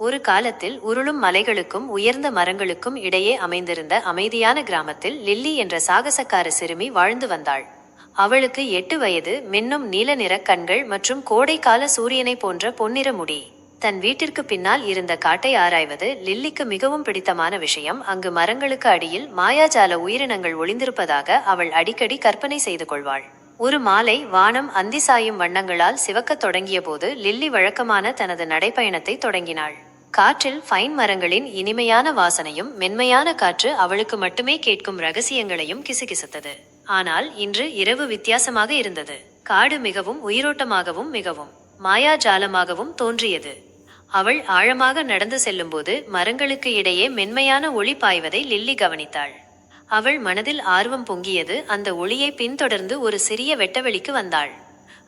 ஒரு காலத்தில் உருளும் மலைகளுக்கும் உயர்ந்த மரங்களுக்கும் இடையே அமைந்திருந்த அமைதியான கிராமத்தில் லில்லி என்ற சாகசக்கார சிறுமி வாழ்ந்து வந்தாள். அவளுக்கு 8 வயது, மின்னும் நீல நிற கண்கள் மற்றும் கோடைக்கால சூரியனை போன்ற பொன்னிற முடி. தன் வீட்டிற்கு பின்னால் இருந்த காட்டை ஆராய்வது லில்லிக்கு மிகவும் பிடித்தமான விஷயம். அங்கு மரங்களுக்கு அடியில் மாயாஜால உயிரினங்கள் ஒளிந்திருப்பதாக அவள் அடிக்கடி கற்பனை செய்து கொள்வாள். ஒரு மாலை வானம் அந்தி சாயும் வண்ணங்களால் சிவக்கத் தொடங்கிய போது லில்லி வழக்கமான தனது நடைப்பயணத்தை தொடங்கினாள். காற்றில் ஃபைன் மரங்களின் இனிமையான வாசனையும் மென்மையான காற்று அவளுக்கு மட்டுமே கேட்கும் ரகசியங்களையும் கிசுகிசுத்தது. ஆனால் இன்று இரவு வித்தியாசமாக இருந்தது. காடு மிகவும் உயிரோட்டமாகவும் மிகவும் மாயாஜாலமாகவும் தோன்றியது. அவள் ஆழமாக நடந்து செல்லும்போது மரங்களுக்கு இடையே மென்மையான ஒளி பாய்வதை லில்லி கவனித்தாள். அவள் மனதில் ஆர்வம் பொங்கியது. அந்த ஒளியை பின்தொடர்ந்து ஒரு சிறிய வெட்டவெளிக்கு வந்தாள்.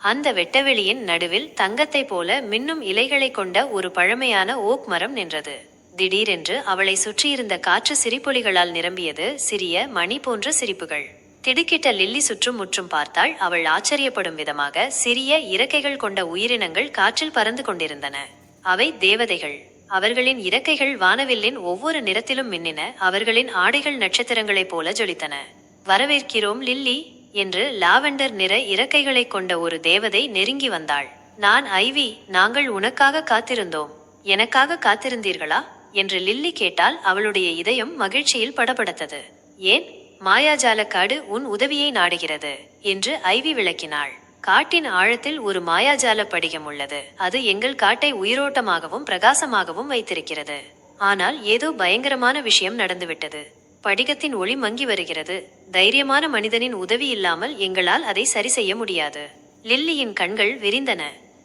அந்த வெட்டவெளியின் நடுவில் தங்கத்தை போல மின்னும் இலைகளை கொண்ட ஒரு பழமையான ஓக் மரம் நின்றது. திடீரென்று அவளை சுற்றியிருந்த காற்று சிரிப்பொலிகளால் நிரம்பியது. சிறிய மணி போன்ற சிரிப்புகள். திடுக்கிட்ட லில்லி சுற்றும் முற்றும் பார்த்தாள். அவள் ஆச்சரியப்படும் விதமாக சிறிய இறக்கைகள் கொண்ட உயிரினங்கள் காற்றில் பறந்து கொண்டிருந்தன. அவை தேவதைகள். அவர்களின் இறக்கைகள் வானவில்லின் ஒவ்வொரு நிறத்திலும் மின்னின. அவர்களின் ஆடைகள் நட்சத்திரங்களைப் போல ஜொலித்தன. வரவேற்கிறோம் லில்லி என்று லாவெண்டர் நிற இறக்கைகளைக் கொண்ட ஒரு தேவதை நெருங்கி வந்தாள். நான் ஐவி, நாங்கள் உனக்காக காத்திருந்தோம். எனக்காக காத்திருந்தீர்களா என்று லில்லி கேட்டால் அவளுடைய இதயம் மகிழ்ச்சியில் படபடத்தது. ஏன்? மாயாஜாலக்காடு உன் உதவியை நாடுகிறது என்று ஐவி விளக்கினாள். காட்டின் ஆழத்தில் ஒரு மாயாஜால படிகம் உள்ளது. அது எங்கள் காட்டை உயிரோட்டமாகவும் பிரகாசமாகவும் வைத்திருக்கிறது. ஆனால் ஏதோ பயங்கரமான விஷயம் நடந்துவிட்டது. படிகத்தின் ஒளி மங்கி வருகிறது. தைரியமான மனிதனின் உதவி இல்லாமல் எங்களால் அதை சரி செய்ய முடியாது. லில்லியின் கண்கள் விரிந்தன.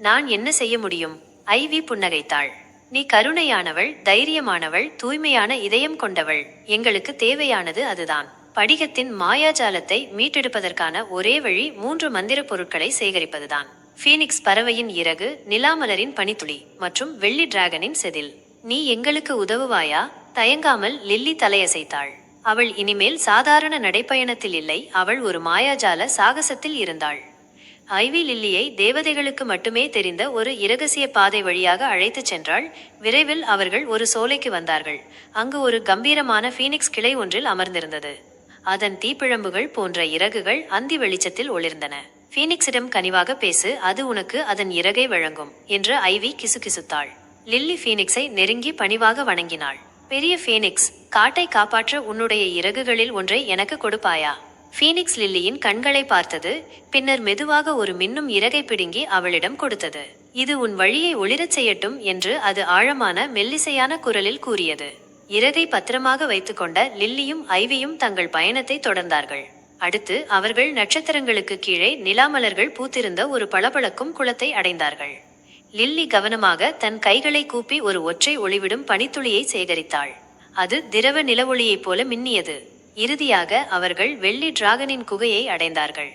நான் என்ன செய்ய முடியும்? ஐவி புன்னகைத்தாள். நீ கருணையானவள், தைரியமானவள், தூய்மையான இதயம் கொண்டவள். எங்களுக்கு தேவையானது அதுதான். படிகத்தின் மாயாஜாலத்தை மீட்டெடுப்பதற்கான ஒரே வழி 3 மந்திர பொருட்களை சேகரிப்பதுதான். ஃபீனிக்ஸ் பறவையின் இறகு, நிலாமலரின் பனித்துளி மற்றும் வெள்ளி டிராகனின் செதில். நீ எங்களுக்கு உதவுவாயா? தயங்காமல் லில்லி தலையசைத்தாள். அவள் இனிமேல் சாதாரண நடைப்பயணத்தில் இல்லை. அவள் ஒரு மாயாஜால சாகசத்தில் இருந்தாள். ஐவி லில்லியை தேவதைகளுக்கு மட்டுமே தெரிந்த ஒரு இரகசிய பாதை வழியாக அழைத்துச் சென்றாள். விரைவில் அவர்கள் ஒரு சோலைக்கு வந்தார்கள். அங்கு ஒரு கம்பீரமான ஃபீனிக்ஸ் கிளை ஒன்றில் அமர்ந்திருந்தது. அதன் தீப்பிழம்புகள் போன்ற இறகுகள் அந்தி வெளிச்சத்தில் ஒளிர்ந்தன. ஃபீனிக்ஸிடம் கனிவாக பேசு, அது உனக்கு அதன் இறகை வழங்கும் என்று ஐவி கிசுகிசுத்தாள். லில்லி ஃபீனிக்ஸை நெருங்கி பணிவாக வணங்கினாள். பெரிய ஃபீனிக்ஸ், காட்டை காப்பாற்ற உன்னுடைய இறகுகளில் ஒன்றை எனக்கு கொடுப்பாயா? ஃபீனிக்ஸ் லில்லியின் கண்களை பார்த்தது. பின்னர் மெதுவாக ஒரு மின்னும் இறகை பிடுங்கி அவளிடம் கொடுத்தது. இது உன் வழியை ஒளிரச் செய்யட்டும் என்று அது ஆழமான மெல்லிசையான குரலில் கூறியது. இறகை பத்திரமாக வைத்துக்கொண்ட லில்லியும் ஐவியும் தங்கள் பயணத்தை தொடர்ந்தார்கள். அடுத்து அவர்கள் நட்சத்திரங்களுக்கு கீழே நிலாமலர்கள் பூத்திருந்த ஒரு பளபளக்கும் குளத்தை அடைந்தார்கள். லில்லி கவனமாக தன் கைகளை கூப்பி ஒரு ஒற்றை ஒளிவிடும் பனித்துளியை சேகரித்தாள். அது திரவ நிலவொளியைப் போல மின்னியது. இறுதியாக அவர்கள் வெள்ளி டிராகனின் குகையை அடைந்தார்கள்.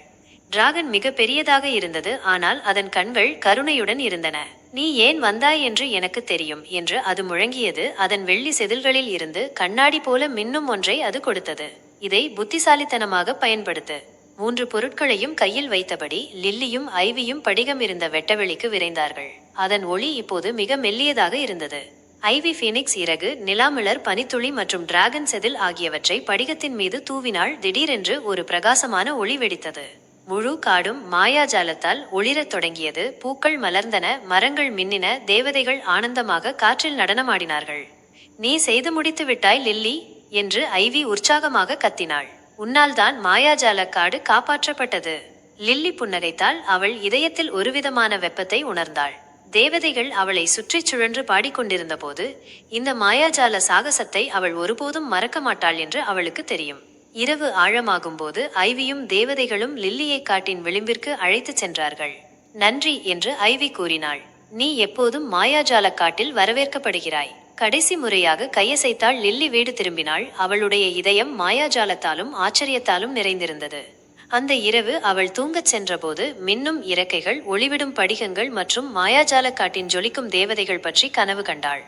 டிராகன் மிக பெரியதாக இருந்தது. ஆனால் அதன் கண்கள் கருணையுடன் இருந்தன. நீ ஏன் வந்தாய் என்று எனக்கு தெரியும் என்று அது முழங்கியது. அதன் வெள்ளி செதில்களில் இருந்து கண்ணாடி போல மின்னும் ஒன்றை அது கொடுத்தது. இதை புத்திசாலித்தனமாக பயன்படுத்து. 3 பொருட்களையும் கையில் வைத்தபடி லில்லியும் ஐவியும் படிகம் இருந்த வெட்டவெளிக்கு விரைந்தார்கள். அதன் ஒளி இப்போது மிக மெல்லியதாக இருந்தது. ஐவி ஃபீனிக்ஸ் இறகு, நிலாமலர் பனித்துளி மற்றும் டிராகன் செதில் ஆகியவற்றை படிகத்தின் மீது தூவினாள். திடீரென்று ஒரு பிரகாசமான ஒளி வெடித்தது. முழு காடும் மாயாஜாலத்தால் ஒளிரத் தொடங்கியது. பூக்கள் மலர்ந்தன, மரங்கள் மின்னின, தேவதைகள் ஆனந்தமாக காற்றில் நடனமாடினார்கள். நீ செய்து முடித்து விட்டாய் லில்லி என்று ஐவி உற்சாகமாக கத்தினாள். உன்னால்தான் மாயாஜால காடு காப்பாற்றப்பட்டது. லில்லி புன்னகைத்தாள். அவள் இதயத்தில் ஒருவிதமான வெப்பத்தை உணர்ந்தாள். தேவதைகள் அவளை சுற்றிச் சுழன்று பாடிக்கொண்டிருந்த போது இந்த மாயாஜால சாகசத்தை அவள் ஒருபோதும் மறக்க மாட்டாள் என்று அவளுக்கு தெரியும். இரவு ஆழமாகும்போது ஐவியும் தேவதைகளும் லில்லியை காட்டின் விளிம்பிற்கு அழைத்துச் சென்றார்கள். நன்றி என்று ஐவி கூறினாள். நீ எப்போதும் மாயாஜால காட்டில் வரவேற்கப்படுகிறாய். கடைசி முறையாக கையசைத்தாள் லில்லி. வீடு திரும்பினாள். அவளுடைய இதயம் மாயாஜாலத்தாலும் ஆச்சரியத்தாலும் நிறைந்திருந்தது. அந்த இரவு அவள் தூங்கச் சென்றபோது மின்னும் இறக்கைகள், ஒளிவிடும் படிகங்கள் மற்றும் மாயாஜால காட்டின் ஜொலிக்கும் தேவதைகள் பற்றி கனவு கண்டாள்.